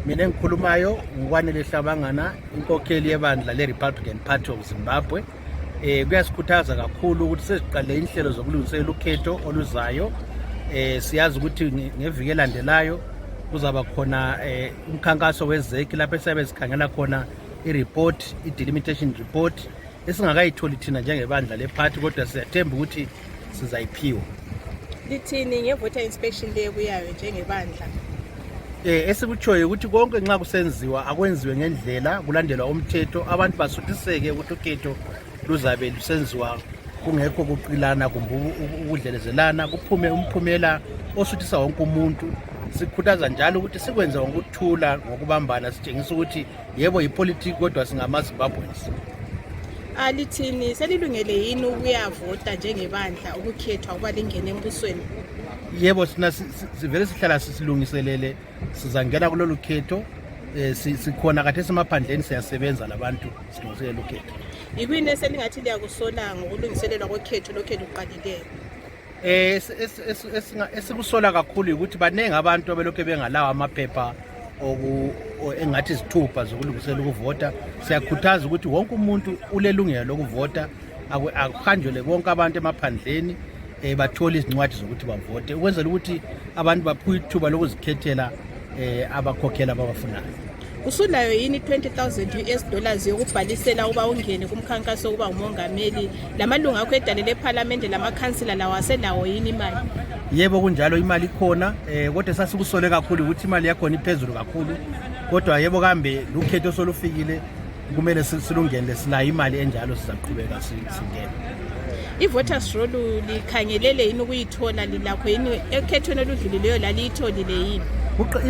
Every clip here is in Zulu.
Mina engikhulumayo uKwanele Hlabangana, umkhokheli webandla leRepublican Party of ZImbabwe. Kuyasikhuthaza kakhulu ukuthi sesiqale inhlelo zokulungiselela ukhetho oluzayo. Siyazi ukuthi ngeviki elandelayo kuzaba khona umkhankaso wezeki lapho esiyabe sikhangela khona i-report, i-delimitation report esingakayitholi thina njengebandla leparty, kodwa siyathemba ukuthi sizayiphiwa. Lithini ngevoter inspection day kuyayo njengebandla? Esikutshoyo ukuthi konke nxa kusenziwa akwenziwe ngendlela, kulandelwa umthetho, abantu basuthiseke ukuthi ukhetho luzabe lusenziwa kungekho kuqilana kumbe ukudlelezelana, kuphume umphumela osuthisa wonke umuntu. Sikhuthaza njalo ukuthi sikwenze ngokuthula ngokubambana, sitshengisa ukuthi yebo yipolitiki kodwa singamaZimbabweans. Lithini selilungele yini ukuyavota njengebandla ukukhethwa ukuba lingene embusweni? Yebo, sina sivele sihlala sisilungiselele sizangena kulolu khetho. Sikhona kade semaphandleni siyasebenza labantu silungiselela ukhetho. Yikuyini eselingathi liyakusola ngokulungiselelwa kokhetho lokhetho uqalileyo? Esikusola kakhulu ukuthi baningi abantu abelokhu bengalawa amaphepha engathi izithupha zokulungiselela ukuvota. Siyakhuthaza ukuthi wonke umuntu ulelungelo lokuvota, akuhanjwe bonke abantu emaphandleni bathole izincwadi zokuthi bavote, ukwenzela ukuthi abantu baphiwe ithuba lokuzikhethela abakhokheli ababafunayo. Usulayo yini $20,000 yokubhalisela uba ungene kumkhankaso ukuba umongameli? Lamalunga akho edale leParliament lamakhansila lawo aselawo yini imali? Yebo kunjalo, imali ikhona, kodwa sasikusole kakhulu ukuthi imali yakhona iphezulu kakhulu, kodwa yebo kambe lukhetho solufikile kumele silungene, silayo imali enjalo, sizaqhubeka singene. iVoters roll likhangelele yini ukuyithola, lilakho yini ekhethweni oludlulileyo laliyitholile yini?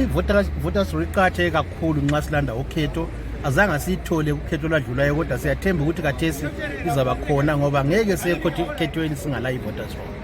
iVoters roll iqakatheke kakhulu nxa silanda ukhetho. Azange siyithole ukhetho olwadlulayo, kodwa siyathemba ukuthi kathesi izaba khona ngoba ngeke siye ekhethweni singala iVoters roll.